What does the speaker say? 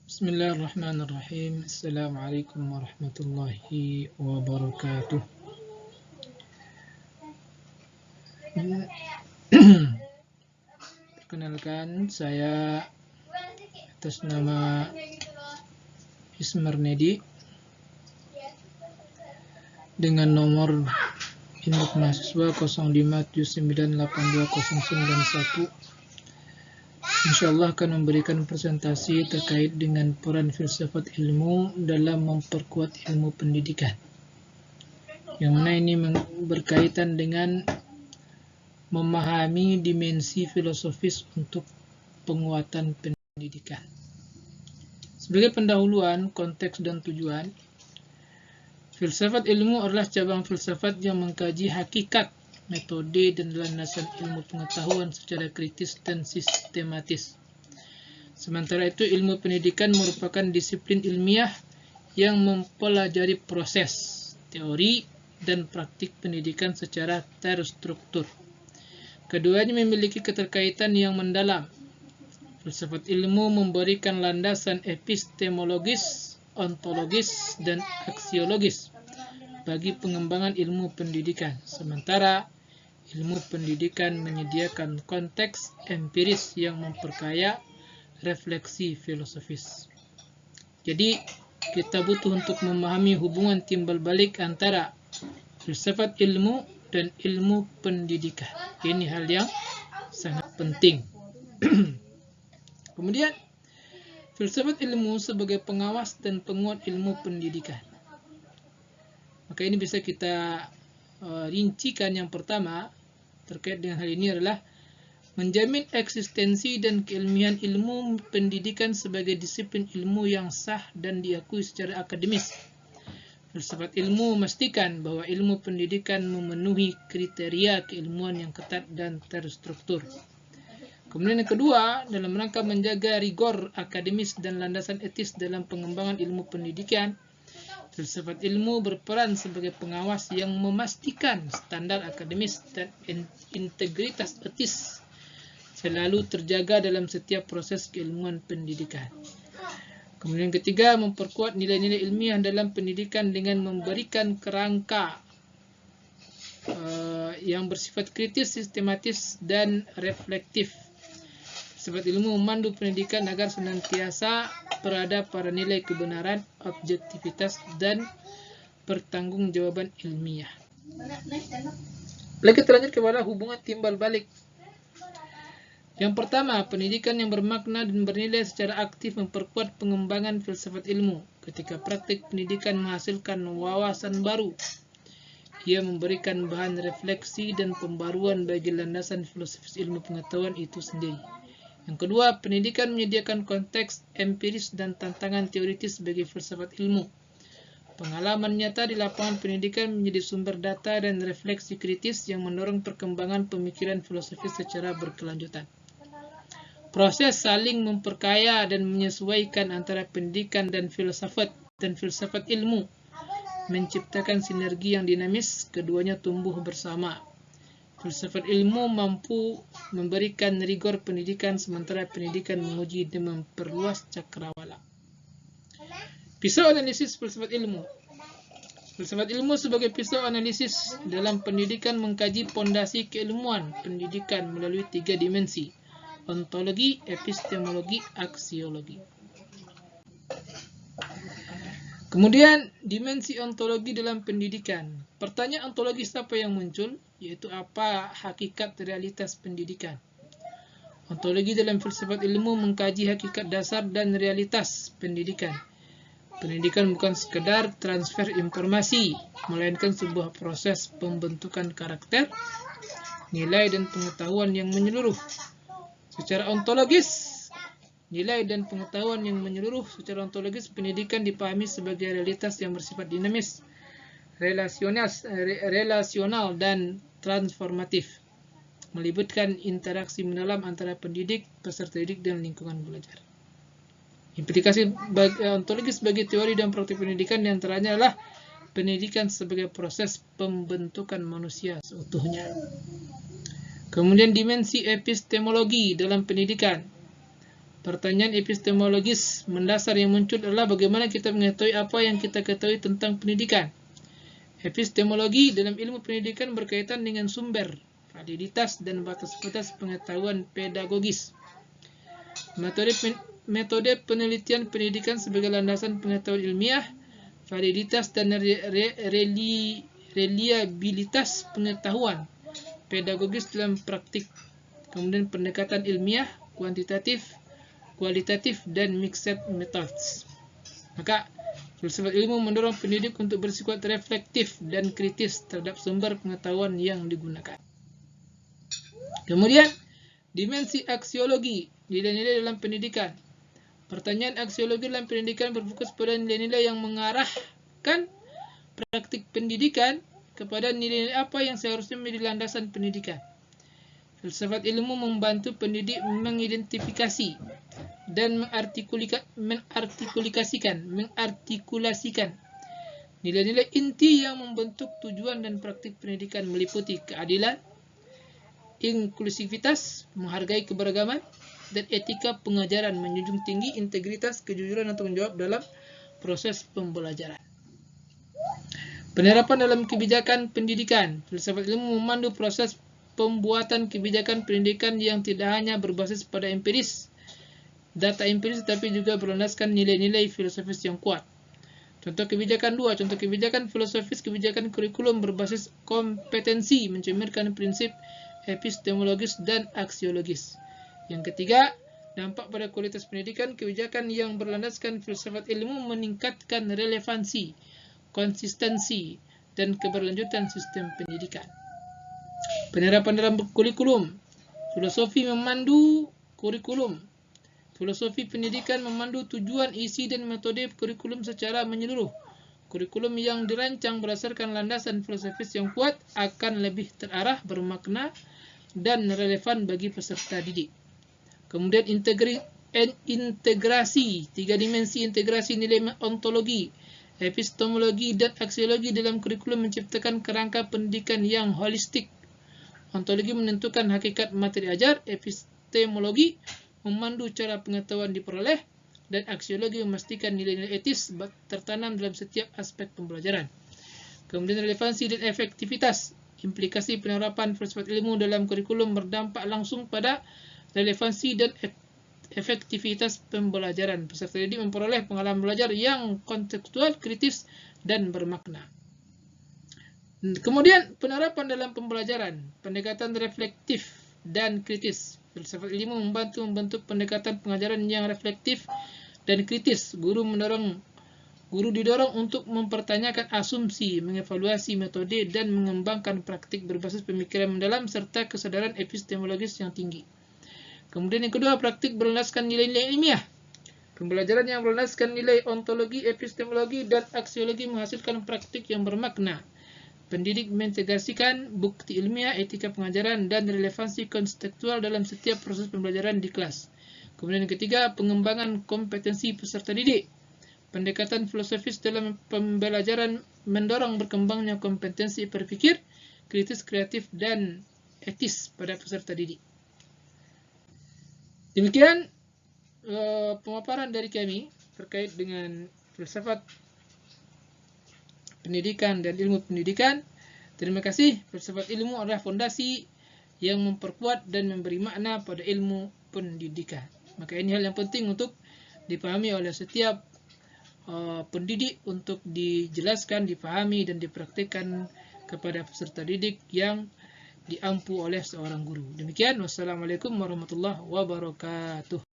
Bismillahirrahmanirrahim. Assalamualaikum warahmatullahi wabarakatuh. Perkenalkan, saya atas nama Ismar Nedi dengan nomor induk mahasiswa 0579820991. Insyaallah akan memberikan presentasi terkait dengan peran filsafat ilmu dalam memperkuat ilmu pendidikan. Yang mana ini berkaitan dengan memahami dimensi filosofis untuk penguatan pendidikan. Sebagai pendahuluan, konteks dan tujuan, filsafat ilmu adalah cabang filsafat yang mengkaji hakikat, metode, dan landasan ilmu pengetahuan secara kritis dan sistematis. Sementara itu, ilmu pendidikan merupakan disiplin ilmiah yang mempelajari proses, teori, dan praktik pendidikan secara terstruktur. Keduanya memiliki keterkaitan yang mendalam. Filsafat ilmu memberikan landasan epistemologis, ontologis, dan aksiologis bagi pengembangan ilmu pendidikan. Sementara ilmu pendidikan menyediakan konteks empiris yang memperkaya refleksi filosofis. Jadi, kita butuh untuk memahami hubungan timbal balik antara filsafat ilmu dan ilmu pendidikan. Ini hal yang sangat penting. Kemudian, filsafat ilmu sebagai pengawas dan penguat ilmu pendidikan. Maka ini bisa kita rincikan. Yang pertama terkait dengan hal ini adalah menjamin eksistensi dan keilmiahan ilmu pendidikan sebagai disiplin ilmu yang sah dan diakui secara akademis. Filsafat ilmu memastikan bahwa ilmu pendidikan memenuhi kriteria keilmuan yang ketat dan terstruktur. Kemudian yang kedua, dalam rangka menjaga rigor akademis dan landasan etis dalam pengembangan ilmu pendidikan, filsafat ilmu berperan sebagai pengawas yang memastikan standar akademis dan integritas etis selalu terjaga dalam setiap proses keilmuan pendidikan. Kemudian yang ketiga, memperkuat nilai-nilai ilmiah dalam pendidikan dengan memberikan kerangka yang bersifat kritis, sistematis, dan reflektif. Filsafat ilmu memandu pendidikan agar senantiasa berada pada nilai kebenaran, objektivitas, dan pertanggungjawaban ilmiah. Lalu kita lanjut kepada hubungan timbal balik. Yang pertama, pendidikan yang bermakna dan bernilai secara aktif memperkuat pengembangan filsafat ilmu. Ketika praktik pendidikan menghasilkan wawasan baru, ia memberikan bahan refleksi dan pembaruan bagi landasan filosofis ilmu pengetahuan itu sendiri. Yang kedua, pendidikan menyediakan konteks empiris dan tantangan teoritis bagi filsafat ilmu. Pengalaman nyata di lapangan pendidikan menjadi sumber data dan refleksi kritis yang mendorong perkembangan pemikiran filosofis secara berkelanjutan. Proses saling memperkaya dan menyesuaikan antara pendidikan dan filsafat ilmu menciptakan sinergi yang dinamis, keduanya tumbuh bersama. Filsafat ilmu mampu memberikan rigor pendidikan, sementara pendidikan menguji dan memperluas cakrawala. Pisau analisis filsafat ilmu. Filsafat ilmu sebagai pisau analisis dalam pendidikan mengkaji pondasi keilmuan pendidikan melalui 3 dimensi: ontologi, epistemologi, aksiologi. Kemudian, dimensi ontologi dalam pendidikan. Pertanyaan ontologis apa yang muncul? Yaitu apa hakikat realitas pendidikan. Ontologi dalam filsafat ilmu mengkaji hakikat dasar dan realitas pendidikan. Pendidikan bukan sekedar transfer informasi, melainkan sebuah proses pembentukan karakter, nilai dan pengetahuan yang menyeluruh. Secara ontologis, nilai dan pengetahuan yang menyeluruh secara ontologis pendidikan dipahami sebagai realitas yang bersifat dinamis, relasional dan transformatif, melibatkan interaksi mendalam antara pendidik, peserta didik, dan lingkungan belajar. Implikasi ontologis bagi teori dan praktik pendidikan diantaranya adalah pendidikan sebagai proses pembentukan manusia seutuhnya. Kemudian dimensi epistemologi dalam pendidikan. Pertanyaan epistemologis mendasar yang muncul adalah bagaimana kita mengetahui apa yang kita ketahui tentang pendidikan. Epistemologi dalam ilmu pendidikan berkaitan dengan sumber, validitas, dan batas-batas pengetahuan pedagogis. Metode penelitian pendidikan sebagai landasan pengetahuan ilmiah, validitas dan reliabilitas pengetahuan pedagogis dalam praktik. Kemudian pendekatan ilmiah, kuantitatif, kualitatif, dan mixed methods. Maka filsafat ilmu mendorong pendidik untuk bersifat reflektif dan kritis terhadap sumber pengetahuan yang digunakan. Kemudian dimensi aksiologi, nilai-nilai dalam pendidikan. Pertanyaan aksiologi dalam pendidikan berfokus pada nilai-nilai yang mengarahkan praktik pendidikan kepada nilai-nilai apa yang seharusnya menjadi landasan pendidikan. Filsafat ilmu membantu pendidik mengidentifikasi dan mengartikulasikan nilai-nilai inti yang membentuk tujuan dan praktik pendidikan, meliputi keadilan, inklusivitas, menghargai keberagaman, dan etika pengajaran, menjunjung tinggi integritas, kejujuran, dan tanggung jawab dalam proses pembelajaran. Penerapan dalam kebijakan pendidikan. Filsafat ilmu memandu proses pembuatan kebijakan pendidikan yang tidak hanya berbasis pada data empiris, tetapi juga berlandaskan nilai-nilai filosofis yang kuat. Contoh kebijakan 2, contoh kebijakan filosofis, kebijakan kurikulum berbasis kompetensi, mencerminkan prinsip epistemologis dan aksiologis. Yang ketiga, dampak pada kualitas pendidikan. Kebijakan yang berlandaskan filsafat ilmu meningkatkan relevansi, konsistensi, dan keberlanjutan sistem pendidikan. Penerapan dalam kurikulum. Filosofi memandu kurikulum. Filosofi pendidikan memandu tujuan, isi, dan metode kurikulum secara menyeluruh. Kurikulum yang dirancang berdasarkan landasan filosofis yang kuat akan lebih terarah, bermakna, dan relevan bagi peserta didik. Kemudian integrasi, 3 dimensi integrasi nilai ontologi, epistemologi, dan aksiologi dalam kurikulum menciptakan kerangka pendidikan yang holistik. Ontologi menentukan hakikat materi ajar, epistemologi memandu cara pengetahuan diperoleh, dan aksiologi memastikan nilai-nilai etis tertanam dalam setiap aspek pembelajaran. Kemudian relevansi dan efektivitas. Implikasi penerapan filsafat ilmu dalam kurikulum berdampak langsung pada relevansi dan efektivitas pembelajaran. Peserta didik memperoleh pengalaman belajar yang kontekstual, kritis, dan bermakna. Kemudian penerapan dalam pembelajaran, pendekatan reflektif dan kritis. Filsafat ilmu membantu membentuk pendekatan pengajaran yang reflektif dan kritis. Guru didorong untuk mempertanyakan asumsi, mengevaluasi metode, dan mengembangkan praktik berbasis pemikiran mendalam serta kesadaran epistemologis yang tinggi. Kemudian yang kedua, praktik berlandaskan nilai-nilai ilmiah. Pembelajaran yang berlandaskan nilai ontologi, epistemologi, dan aksiologi menghasilkan praktik yang bermakna. Pendidik mengintegrasikan bukti ilmiah, etika pengajaran, dan relevansi kontekstual dalam setiap proses pembelajaran di kelas. Kemudian yang ketiga, pengembangan kompetensi peserta didik. Pendekatan filosofis dalam pembelajaran mendorong berkembangnya kompetensi berpikir, kritis, kreatif, dan etis pada peserta didik. Demikian pemaparan dari kami terkait dengan filsafat pendidikan dan ilmu pendidikan. Terima kasih. Filsafat ilmu adalah fondasi yang memperkuat dan memberi makna pada ilmu pendidikan. Maka ini hal yang penting untuk dipahami oleh setiap pendidik, untuk dijelaskan, dipahami, dan dipraktikkan kepada peserta didik yang diampu oleh seorang guru. Demikian, wassalamualaikum warahmatullahi wabarakatuh.